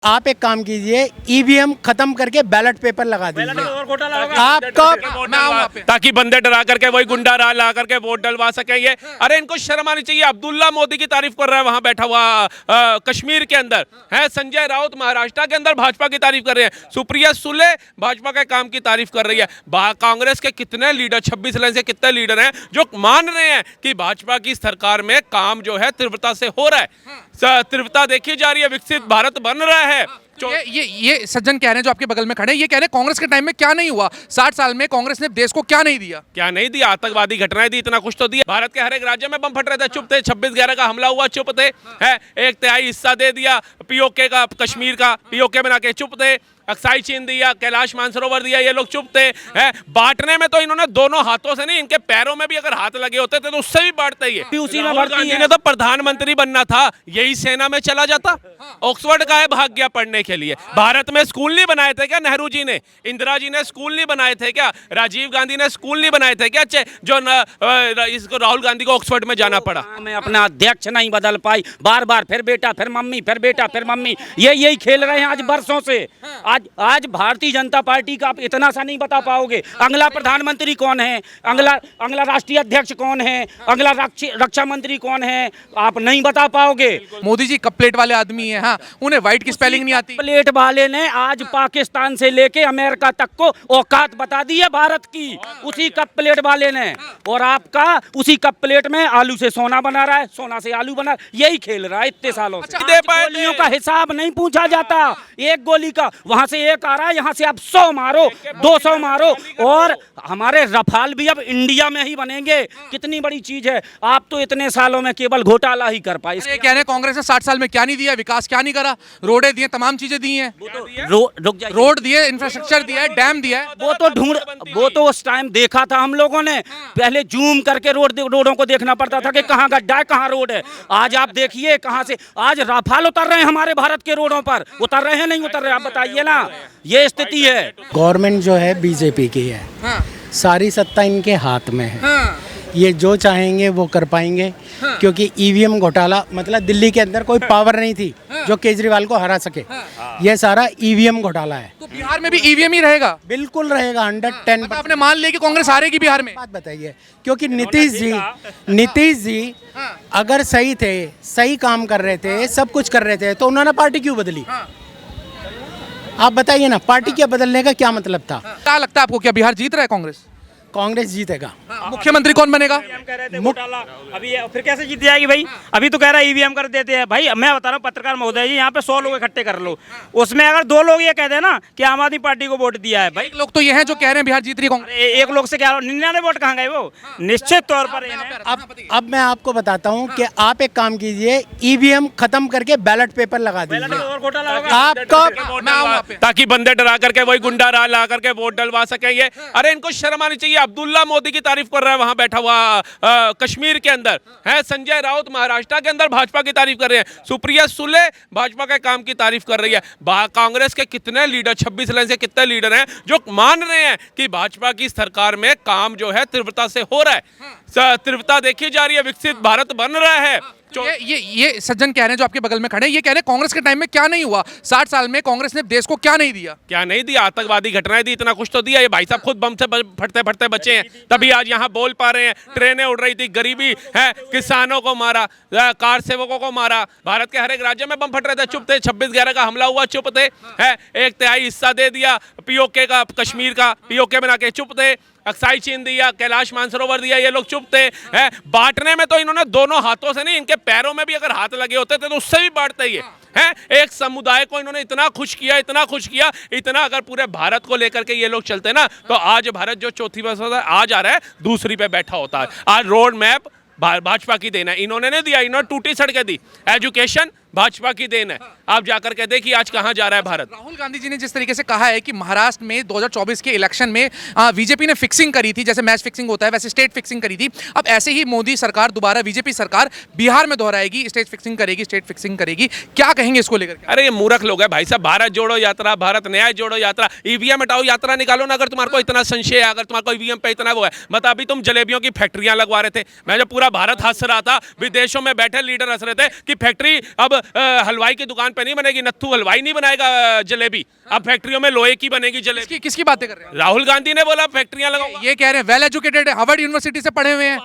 आप एक काम कीजिए, ईवीएम खत्म करके बैलेट पेपर लगा दीजिए। और घोटाला होगा। आपका ताकि बंदे डरा करके वही गुंडा ला करके वोट डलवा सके ये। अरे इनको शर्म आनी चाहिए। अब्दुल्ला मोदी की तारीफ कर रहा है वहां बैठा हुआ कश्मीर के अंदर है। संजय राउत महाराष्ट्र के अंदर भाजपा की तारीफ कर रहे हैं। सुप्रिया सुले भाजपा के काम की तारीफ कर रही है। कांग्रेस के कितने लीडर 26 लाइन से कितने लीडर हैं जो मान रहे हैं कि भाजपा की सरकार में काम जो है तीव्रता से हो रहा है। तीव्रता देखी जा रही है, विकसित भारत बन रहा है। ये सज्जन कह रहे हैं जो आपके बगल में खड़े हैं, ये कह रहे हैं कांग्रेस के टाइम में क्या नहीं हुआ, 60 साल में कांग्रेस ने देश को क्या नहीं दिया। क्या नहीं दिया? आतंकवादी घटनाएं दी, इतना कुछ तो दिया। भारत के हर एक राज्य में बम फट रहे थे, चुप थे। 26/11 का हमला हुआ, चुप थे। है 1/3 हिस्सा दे दिया पीओके का, कश्मीर का पीओके बना के चुप थे। अक्साई चीन दिया, कैलाश मानसरोवर दिया, ये लोग चुप थे। है बांटने में तो इन्होंने दोनों हाथों से नहीं, इनके पैरों में भी अगर हाथ लगे होते थे तो उससे भी बांटते ही। उसी में राहुल भर्ती गांधी है। ने तो प्रधानमंत्री बनना था, यही सेना में चला जाता। ऑक्सफोर्ड का है, भाग गया पढ़ने के लिए। भारत में स्कूल नहीं बनाए थे क्या नेहरू जी ने? इंदिरा जी ने स्कूल नहीं बनाए थे क्या? राजीव गांधी ने स्कूल नहीं बनाए थे क्या? जो इसको राहुल गांधी को ऑक्सफोर्ड में जाना पड़ा। मैं अपना अध्यक्ष नहीं बदल पाई, बार बार फिर बेटा फिर मम्मी, फिर बेटा फिर मम्मी, यही खेल रहे हैं आज बरसों से। आज भारतीय जनता पार्टी का आप इतना सा नहीं बता पाओगे। अगला प्रधानमंत्री कौन है, अगला राष्ट्रीय अध्यक्ष कौन है, अगला रक्षा मंत्री कौन है, आप नहीं बता पाओगे। मोदी जी कप प्लेट वाले आदमी है, हाँ, उन्हें व्हाइट की स्पेलिंग नहीं आती। प्लेट वाले ने आज पाकिस्तान से लेके अमेरिका तक को औकात बता दी है भारत की, उसी कप प्लेट वाले ने। और आपका उसी कप प्लेट में आलू से सोना बना रहा है, सोना से आलू बना, यही खेल रहा है इतने सालों से। आज गोलियों का हिसाब नहीं पूछा जाता, एक गोली का वहां से एक आ रहा है, यहाँ से आप 100 मारो 200 मारो। और हमारे रफाल भी अब इंडिया में ही बनेंगे, कितनी बड़ी चीज है। आप तो इतने सालों में केवल घोटाला ही कर पाए। ये कह रहे हैं कांग्रेस ने 60 साल में क्या नहीं दिया, विकास क्या नहीं करा, रोडे दिए, तमाम चीजें दी हैं, रुक जाइए, रोड दिए, इंफ्रास्ट्रक्चर दिया है, डैम दिया है। वो तो उस टाइम देखा था हम लोगों ने, पहले जूम करके रोडों को देखना पड़ता था कि कहाँ गड्ढा है कहाँ रोड है। आज आप देखिए कहाँ से आज राफाल उतर रहे हैं हमारे भारत के रोडों पर, उतर रहे हैं नहीं उतर रहे, आप बताइए ना, ये स्थिति है। गवर्नमेंट जो है बीजेपी की है, हाँ, सारी सत्ता इनके हाथ में है। हाँ, ये जो चाहेंगे वो कर पाएंगे, क्योंकि ईवीएम घोटाला मतलब दिल्ली के अंदर कोई पावर नहीं थी जो केजरीवाल को हरा सके। ये सारा ईवीएम घोटाला है। तो बिहार में भी ईवीएम ही रहेगा? बिल्कुल रहेगा, 110%। आपने मान लिया कि कांग्रेस हारेगी बिहार में? बात बताइए, क्योंकि नीतीश जी अगर सही थे, सही काम कर रहे थे, सब कुछ कर रहे थे, तो उन्होंने पार्टी क्यों बदली? आप बताइए ना, पार्टी क्या बदलने का क्या मतलब था? क्या लगता है आपको, क्या बिहार जीत रहा है कांग्रेस? कांग्रेस जीतेगा। मुख्यमंत्री कौन बनेगा? हम कह रहे थे घोटाला, अभी फिर कैसे जीत जाएगी भाई? अभी तो कह रहा है ईवीएम कर देते हैं। भाई मैं बता रहा हूँ पत्रकार महोदय जी, यहाँ पे 100 लोग इकट्ठे कर लो, उसमें अगर 2 लोग ये कहते हैं ना कि आम आदमी पार्टी को वोट दिया है, भाई एक लोग तो ये हैं जो कह रहे हैं बिहार जीत रही है कांग्रेस। एक लोग से क्या 99 वोट कहाँ गए? वो निश्चित तौर पर अब मैं आपको बताता हूँ कि आप एक काम कीजिए, ईवीएम खत्म करके बैलेट पेपर लगा दीजिए। और घोटाला होगा। आपका ताकि बंदे डरा करके वही गुंडा ला करके वोट डलवा सके ये। अरे इनको शर्म आनी चाहिए। अब्दुल्ला मोदी की तारीफ कर रहा है वहां बैठा हुआ कश्मीर के अंदर है। संजय राउत महाराष्ट्र के अंदर भाजपा की तारीफ कर रहे हैं। सुप्रिया सुले भाजपा के काम की तारीफ कर रही है। कांग्रेस के कितने लीडर 26 लाइन से कितने लीडर हैं जो मान रहे हैं कि भाजपा की सरकार में काम जो है तीव्रता से हो रहा है। तीव्रता देखी जा रही है, विकसित भारत बन रहा है। ये सज्जन कह रहे हैं जो आपके बगल में खड़े हैं, ये कह रहे हैं कांग्रेस के टाइम में क्या नहीं हुआ, 60 साल में कांग्रेस ने देश को क्या नहीं दिया। क्या नहीं दिया? आतंकवादी घटनाएं दी, इतना कुछ तो दिया। ये भाई साहब खुद बम से फटते फटते बचे हैं, तभी आज यहाँ बोल पा रहे हैं। ट्रेनें उड़ रही थी, गरीबी है, किसानों को मारा, कार सेवकों को मारा। भारत के हर एक राज्य में बम फट रहे थे, चुप थे। 26/11 का हमला हुआ, चुप थे। है 1/3 हिस्सा दे दिया पीओके का, कश्मीर का पीओके बना के चुप थे। अक्साई चीन दिया, कैलाश मानसरोवर दिया, ये लोग चुप थे। है बांटने में तो इन्होंने दोनों हाथों से नहीं, इनके पैरों में भी अगर हाथ लगे होते थे तो उससे भी बांटते ही है। एक समुदाय को इन्होंने इतना खुश किया, इतना अगर पूरे भारत को लेकर के ये लोग चलते ना, तो आज भारत जो चौथी बस आज आ रहा है, दूसरी पे बैठा होता है। आज रोड मैप भाजपा की देन है, इन्होंने नहीं दिया, इन्होंने टूटी सड़कें दी। एजुकेशन भाजपा की देन है। आप जाकर के देखिए आज कहां जा रहा है भारत। राहुल गांधी जी ने जिस तरीके से कहा है कि महाराष्ट्र में 2024 के इलेक्शन में बीजेपी ने फिक्सिंग करी थी, जैसे मैच फिक्सिंग होता है वैसे स्टेट फिक्सिंग करी थी, अब ऐसे ही मोदी सरकार दोबारा बीजेपी सरकार बिहार में दोहराएगी, स्टेट फिक्सिंग करेगी। क्या कहेंगे इसको लेकर? अरे ये मूर्ख लोग है भाई साहब। भारत जोड़ो यात्रा, भारत न्याय जोड़ो यात्रा, ईवीएम हटाओ यात्रा निकालो ना। अगर तुम्हारे को इतना संशय है, अगर तुम्हारे को ईवीएम पे इतना वो है, बता अभी तुम जलेबियों की फैक्ट्रियां लगवा रहे थे, मैं जब पूरा भारत हंस रहा था, विदेशों में बैठे लीडर हंस रहे थे कि फैक्ट्री अब हलवाई की दुकान पे नहीं बनेगी, नत्थू हलवाई नहीं बनाएगा जलेबी, अब फैक्ट्रियों में लोहे की बनेगी जलेबी। किसकी बातें कर रहे हैं? राहुल गांधी ने बोला फैक्ट्रियां लगाऊंगा। ये कह रहे हैं वेल एजुकेटेड है, हार्वर्ड यूनिवर्सिटी से पढ़े हुए हैं।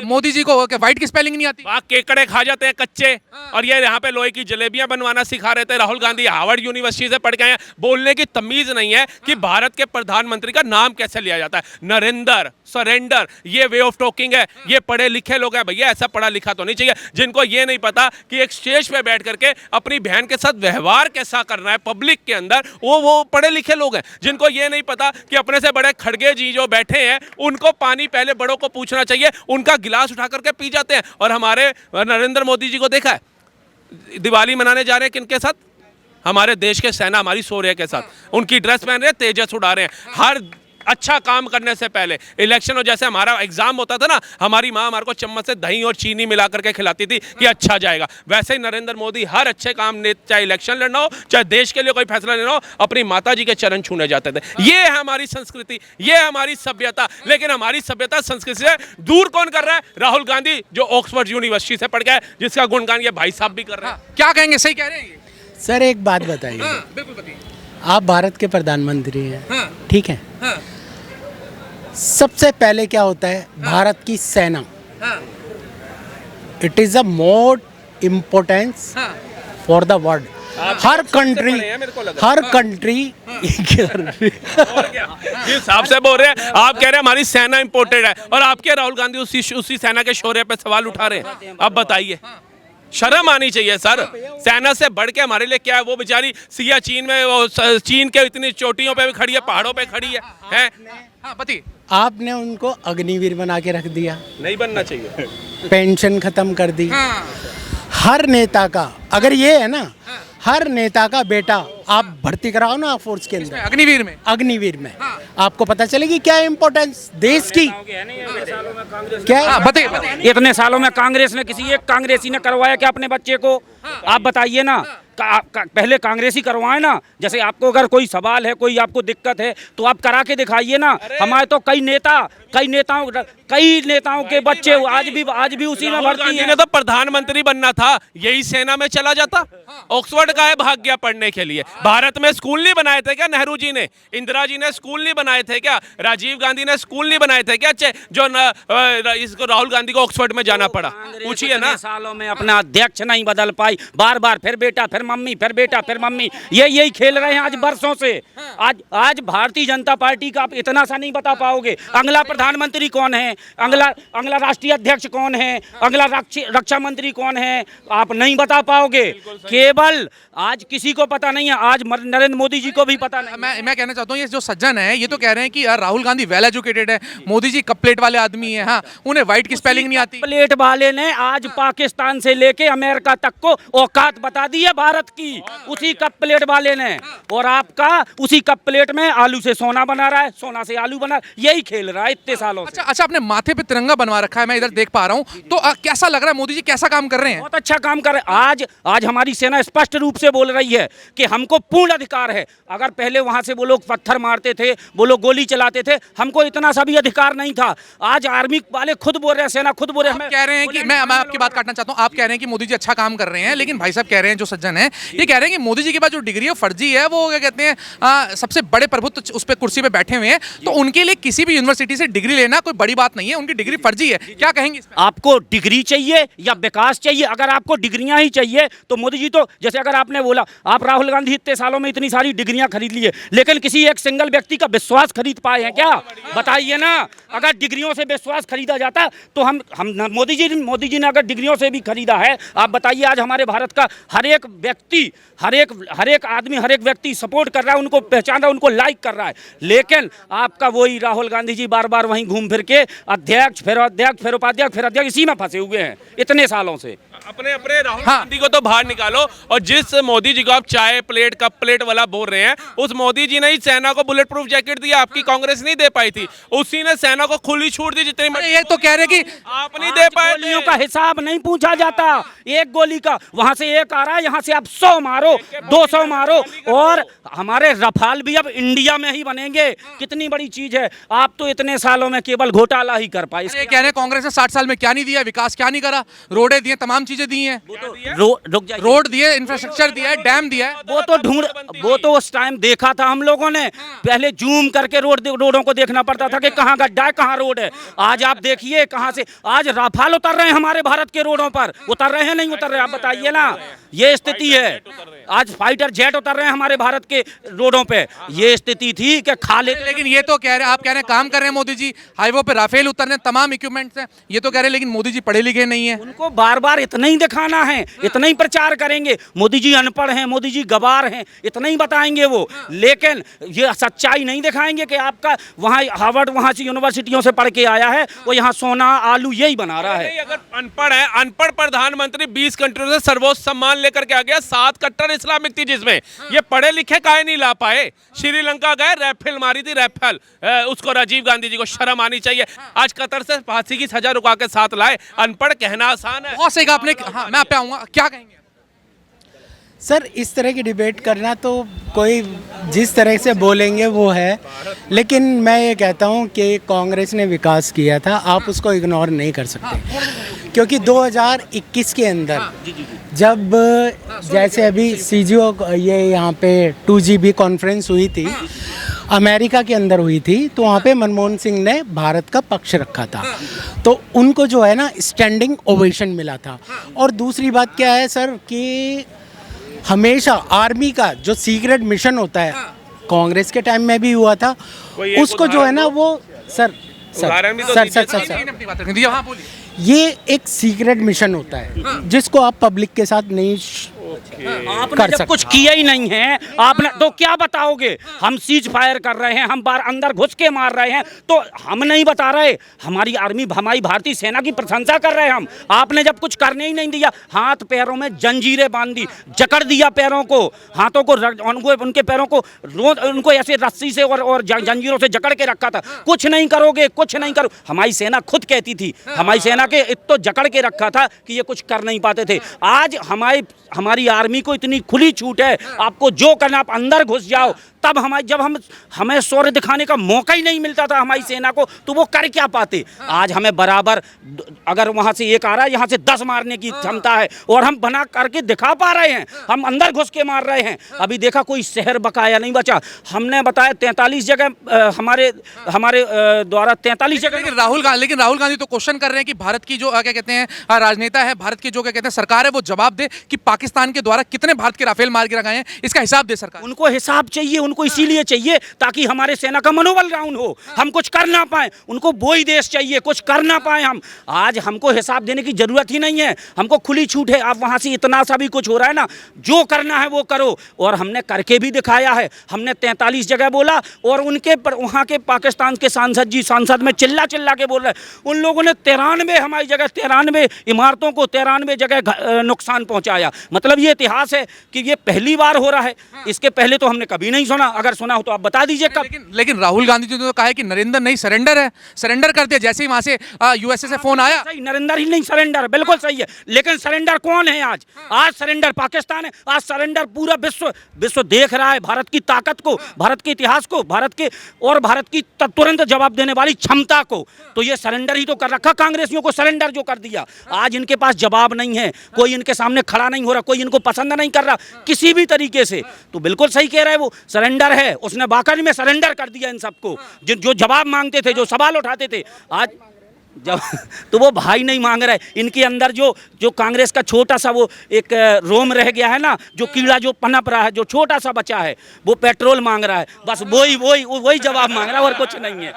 मोदी जी को व्हाइट की स्पेलिंग नहीं आती। वहाँ केकड़े खा जाते हैं कच्चे, और ये यहाँ पे लोहे की जलेबियां बनवाना सिखा रहे थे। राहुल गांधी हार्वर्ड यूनिवर्सिटी से पढ़ के आए हैं, बोलने की तमीज नहीं है कि भारत के प्रधानमंत्री का नाम कैसे लिया जाता है। नरेंद्र, सरेंडर, ये वे ऑफ टॉकिंग है। ये पढ़े लिखे लोग हैं भैया, ऐसा पढ़ा लिखा तो नहीं चाहिए जिनको ये नहीं पता कि एक स्टेज पे बैठ करके अपनी बहन के साथ व्यवहार कैसा करना है पब्लिक के अंदर। वो पढ़े लिखे लोग हैं जिनको ये नहीं पता कि अपने से बड़े खड़गे जी जो बैठे हैं उनको पानी पहले बड़ों को पूछना चाहिए, उनका गिलास उठा करके पी जाते हैं। और हमारे नरेंद्र मोदी जी को देखा है, दिवाली मनाने जा रहे हैं किनके साथ? हमारे देश के सेना हमारी शौर्य के साथ, उनकी ड्रेस पहन रहे हैं, तेजस उड़ा रहे हैं। हर अच्छा काम करने से पहले इलेक्शन हो, जैसे हमारा एग्जाम होता था ना, हमारी माँ हमारे को चम्मच से दही और चीनी मिला करके खिलाती थी कि अच्छा जाएगा, वैसे ही नरेंद्र मोदी हर अच्छे काम, चाहे इलेक्शन लड़ना हो, चाहे देश के लिए कोई फैसला लेना हो, अपनी माता जी के चरण छूने जाते थे। ये है हमारी संस्कृति, ये है हमारी सभ्यता। लेकिन हमारी सभ्यता संस्कृति से दूर कौन कर रहा है? राहुल गांधी, जो ऑक्सफोर्ड यूनिवर्सिटी से पढ़ गया, जिसका गुणगान ये भाई साहब भी कर रहे हैं। क्या कहेंगे, सही कह रहे हैं? सर एक बात बताइए, बिल्कुल बताइए। आप भारत के प्रधानमंत्री हैं, ठीक है, हाँ। सबसे पहले क्या होता है? भारत की सेना, it is a more importance for the world. Her country, her country जिस हिसाब से बोल रहे हैं, आप कह रहे हैं हमारी सेना इंपोर्टेड है, और आपके राहुल गांधी उसी सेना के शौर्य पे सवाल उठा रहे हैं। अब बताइए, शर्म आनी चाहिए सर। सेना से बढ़ के हमारे लिए क्या है? वो बेचारी सिया चीन में, वो चीन के इतनी चोटियों पे भी खड़ी है, पहाड़ों पे खड़ी है, हैं? हाँ, बताइए। आपने उनको अग्निवीर बना के रख दिया, नहीं बनना चाहिए। पेंशन खत्म कर दी। हाँ। हर नेता का, अगर ये है ना, हर नेता का बेटा आप भर्ती कराओ ना फोर्स के अंदर, अग्निवीर में। अग्निवीर में, आपको पता चलेगी क्या इम्पोर्टेंस देश की क्या है। बताइए। इतने सालों में कांग्रेस ने, किसी एक कांग्रेसी ने करवाया क्या अपने बच्चे को? आप बताइए ना। पहले कांग्रेसी करवाए ना। जैसे आपको अगर कोई सवाल है, कोई आपको दिक्कत है, तो आप करा के दिखाइए ना। हमारे तो कई नेताओं के बच्चे आज भी उसी में भर्ती हैं। तो प्रधानमंत्री बनना था, यही सेना में चला जाता। ऑक्सफोर्ड का है भाग गया पढ़ने के लिए। भारत में स्कूल नहीं बनाए थे क्या नेहरू जी ने? इंदिरा जी ने स्कूल नहीं बनाए थे क्या? राजीव गांधी ने स्कूल नहीं बनाए थे क्या? जो इसको राहुल गांधी को ऑक्सफोर्ड में जाना पड़ा, पूछिए ना। सालों में अपना अध्यक्ष नहीं बदल पाई, बार बार फिर बेटा फिर मम्मी, फिर बेटा फिर मम्मी, यही खेल रहे हैं आज बरसों से। आज भारतीय जनता पार्टी का आप इतना सा नहीं बता पाओगे। अगला प्रधानमंत्री कौन है, अगला राष्ट्रीय अध्यक्ष कौन है, अगला रक्षा मंत्री कौन है, आप नहीं बता पाओगे। केवल आज किसी को पता नहीं है, आज नरेंद्र मोदी जी को भी पता नहीं। मैं कहना चाहता हूँ, ये जो सज्जन है ये तो कह रहे हैं कि यार राहुल गांधी वेल एजुकेटेड है, मोदी जी कप प्लेट वाले आदमी है। हाँ, उन्हें व्हाइट की स्पेलिंग नहीं आती। प्लेट वाले ने आज पाकिस्तान से लेके अमेरिका तक को औकात बता दी है भारत की, उसी कप प्लेट वाले ने। और आपका उसी कप प्लेट में आलू से सोना बना रहा है, सोना से आलू बना, यही खेल रहा है इतने सालों से। अच्छा, अपने माथे पे तिरंगा बनवा रखा है, मैं इधर देख पा रहा हूँ। तो कैसा लग रहा है? मोदी जी कैसा काम कर रहे हैं? बहुत अच्छा काम कर रहे हैं। आज हमारी सेना स्पष्ट रूप से बोल रही है कि हमको पूर्ण अधिकार है। अगर पहले वहां से वो लोग पत्थर मारते थे, वो लोग गोली चलाते थे, हमको इतना सा भी अधिकार नहीं था। आज आर्मी वाले खुद बोल रहे हैं, सेना खुद बोल रहे हैं। कह रहे हैं कि मैं आपकी बात काटना चाहता हूं। आप कह रहे हैं कि मोदी जी अच्छा काम कर रहे हैं, लेकिन भाई साहब कह रहे हैं, जो सज्जन है ये कह रहे हैं कि मोदी जी के पास जो डिग्री है फर्जी है। वो क्या कहते हैं, सबसे बड़े प्रभुत्व उस पे कुर्सी पे बैठे हुए हैं, तो उनके लिए किसी भी यूनिवर्सिटी से डिग्री लेना कोई बड़ी बात नहीं है, उनकी डिग्री फर्जी है। क्या कहेंगे? आपको डिग्री चाहिए या विकास चाहिए? अगर आपको डिग्रियां ही चाहिए तो मोदी जी तो, जैसे अगर आपने बोला, आप राहुल गांधी इतने सालों में इतनी सारी डिग्रियां खरीद ली है, लेकिन किसी एक सिंगल व्यक्ति का विश्वास खरीद पाए हैं क्या? बताइए ना। अगर डिग्रियों से विश्वास खरीदा जाता तो हम मोदी जी ने अगर डिग्रियों से भी खरीदा है, आप बताइए आज हमारे भारत का हर एक व्यक्ति, हर एक आदमी, हर एक व्यक्ति सपोर्ट कर रहा है, उनको पहचान रहा है, उनको लाइक कर रहा है। लेकिन आपका वही राहुल गांधी जी बार बार वहीं घूम फिर के अध्यक्ष, फिर अध्यक्ष, फिर उपाध्यक्ष, फिर अध्यक्ष, इसी में फंसे हुए हैं इतने सालों से। अपने राहुल गांधी को तो बाहर निकालो, और जिस मोदी जी को आप चाय प्लेट कप प्लेट वाला बोल रहे हैं, उस मोदी जी ने ही सेना को बुलेट प्रूफ जैकेट दिया, आपकी कांग्रेस नहीं दे पाई थी। उसी ने सेना को खुली छूट दी जितनी। ये तो कह रहे कि आप नहीं दे पाए। गोलियों का हिसाब नहीं पूछा जाता, एक गोली का, वहां से एक आ रहा है, यहाँ से आप 100 मारो, 200 मारो। और हमारे रफाल भी अब इंडिया में ही बनेंगे, कितनी बड़ी चीज है। आप तो इतने सालों में केवल घोटाला वाला ही कर पाए। ये कह रहे हैं कांग्रेस ने 60 साल में क्या नहीं दिया, विकास क्या नहीं करा, रोडें दिए, तमाम चीजें दी हैं, रुक जाइए, रोड दिए, इंफ्रास्ट्रक्चर दिया है, डैम दिया है। वो तो उस टाइम देखा था हम लोगों ने, पहले जूम करके रोडों को देखना पड़ता था कि कहाँ गड्ढा है कहाँ रोड है। आज आप देखिए कहाँ से आज राफाल उतर रहे हैं हमारे भारत के रोडों पर, उतर रहे हैं नहीं उतर रहे, आप बताइए ना, ये स्थिति है। आज फाइटर जेट उतर रहे हैं हमारे भारत के रोडों पे, ये स्थिति थी कि खा ले। लेकिन ये तो कह रहे हैं, आप कह रहे हैं काम कर रहे हैं मोदी जी, हाईवे पे राफेल उतरने, तमाम इक्विपमेंट्स हैं, ये तो कह रहे हैं लेकिन मोदी जी पढ़े लिखे नहीं है। उनको बार बार इतना ही दिखाना है, इतना ही प्रचार करेंगे, मोदी जी अनपढ़ हैं, मोदी जी गवार हैं, इतना ही बताएंगे वो, लेकिन ये सच्चाई नहीं दिखाएंगे कि आपका वहाँ हार्वर्ड वहाँ से यूनिवर्सिटियों से पढ़ के आया है, वो यहाँ सोना आलू यही बना रहा है। अगर अनपढ़ है, अनपढ़ प्रधानमंत्री 20 कंट्रियों से सर्वोच्च सम्मान लेकर के आ गया, 7 कट्टर इस्लामिक थी जिसमें ये पढ़े लिखे काहे नहीं ला पाए। श्रीलंका गए, रैफेल मारी थी, रैफेल, उसको राजीव गांधी जी को शर्म आनी चाहिए। आज कतर से फांसी की सजा रुका के साथ लाए, अनपढ़ कहना आसान है। बहुत सही कहा आपने। हाँ, मैं आप पे आऊंगा, क्या कहेंगे सर इस तरह की डिबेट करना तो कोई जिस तरह से बोलेंगे वो है, लेकिन मैं ये कहता हूँ कि कांग्रेस ने विकास किया था, आप उसको इग्नोर नहीं कर सकते, क्योंकि 2021 के अंदर जब जैसे अभी सीजीओ ये यहाँ पे 2GB कॉन्फ्रेंस हुई थी, अमेरिका के अंदर हुई थी, तो वहाँ पे मनमोहन सिंह ने भारत का पक्ष रखा था, तो उनको जो है ना स्टैंडिंग ओवेशन मिला था। और दूसरी बात क्या है सर कि हमेशा आर्मी का जो सीक्रेट मिशन होता है, कांग्रेस के टाइम में भी हुआ था, उसको जो है ना वो सर अपनी बात रखनी थी। हाँ, बोलिए। ये एक सीक्रेट मिशन होता है जिसको आप पब्लिक के साथ नहीं आपने जब कुछ किया ही नहीं है, आपने तो क्या बताओगे? हम सीज फायर कर रहे हैं, हम बार अंदर घुस के मार रहे हैं, तो हम नहीं बता रहे, हमारी आर्मी हमारी भारतीय सेना की प्रशंसा कर रहे हैं हम। आपने जब कुछ करने ही नहीं दिया, हाथ पैरों में जंजीरें बांध दी, जकड़ दिया पैरों को, हाथों को, उनके पैरों को उनको ऐसे रस्सी से और जंजीरों से जकड़ के रखा था। कुछ नहीं करोगे, कुछ नहीं करो। हमारी सेना खुद कहती थी, हमारी सेना के इतना जकड़ के रखा था कि ये कुछ कर नहीं पाते थे। आज हमारी आर्मी को इतनी खुली छूट है, आपको जो करना आप अंदर घुस जाओ। तब हमें शौर्य दिखाने का मौका ही नहीं मिलता था हमारी सेना को, तो वो कर क्या पाते। आज हमें बराबर, अगर वहां से एक आ रहा है, यहाँ से 10 मारने की क्षमता है, और हम बना करके दिखा पा रहे हैं, हम अंदर घुस के मार रहे हैं। अभी देखा कोई शहर बकाया नहीं बचा, हमने बताया 43 जगह हमारे द्वारा 43 जगह। लेकिन राहुल गांधी तो क्वेश्चन कर रहे हैं कि भारत की जो क्या कहते हैं राजनेता है, भारत की जो क्या कहते हैं सरकार है, वो जवाब दे कि पाकिस्तान के द्वारा कितने भारत के राफेल मार के लगाए हैं, इसका हिसाब दे सरकार। उनको हिसाब चाहिए, उनको इसीलिए चाहिए ताकि हमारे सेना का मनोबल डाउन हो, हम कुछ कर ना पाए। उनको वो ही देश चाहिए, कुछ कर ना पाए हम। आज हमको हिसाब देने की जरूरत ही नहीं है, हमको खुली छूट है। आप वहां से इतना सा भी कुछ हो रहा है ना, जो करना है वो करो, और हमने करके भी दिखाया है। हमने 43 जगह बोला, और उनके पर वहां के पाकिस्तान के सांसद में चिल्ला के बोल रहे हैं। उन लोगों ने 93 हमारी जगह 93 इमारतों को 93 जगह नुकसान पहुंचाया। मतलब ये इतिहास है कि ये पहली बार हो रहा है, इसके पहले तो हमने कभी नहीं सुना। अगर सुना हो तो आप बता दीजिए कब। लेकिन राहुल गांधी जी ने तो कहा है कि नरेंद्र नहीं सरेंडर है, सरेंडर कर दिया जैसे ही वहां से यूएसए से फोन आया। सही, नरेंद्र ही नहीं सरेंडर, बिल्कुल सही है। लेकिन सरेंडर कौन है आज? आज सरेंडर पाकिस्तान है, आज सरेंडर पूरा विश्व देख रहा है भारत की ताकत को, भारत के इतिहास को, भारत की तुरंत जवाब देने वाली क्षमता को। तो ये सरेंडर ही तो कर रखा कांग्रेसियों को, सरेंडर जो कर दिया। आज इनके पास जवाब नहीं है, कोई इनके सामने खड़ा नहीं हो रहा, कोई इनको पसंद नहीं कर रहा किसी भी तरीके से। तो बिल्कुल सही कह रहा है वो, सरेंडर है, उसने वाकई में सरेंडर कर दिया इन सबको। जो जवाब मांगते थे, जो सवाल उठाते थे, आज जब तो वो भाई नहीं मांग रहे। इनके अंदर जो कांग्रेस का छोटा सा वो एक रोम रह गया है ना, जो कीड़ा जो पनप रहा है, जो छोटा सा बचा है, वो पेट्रोल मांग रहा है। बस वही जवाब मांग रहा है, और कुछ नहीं है।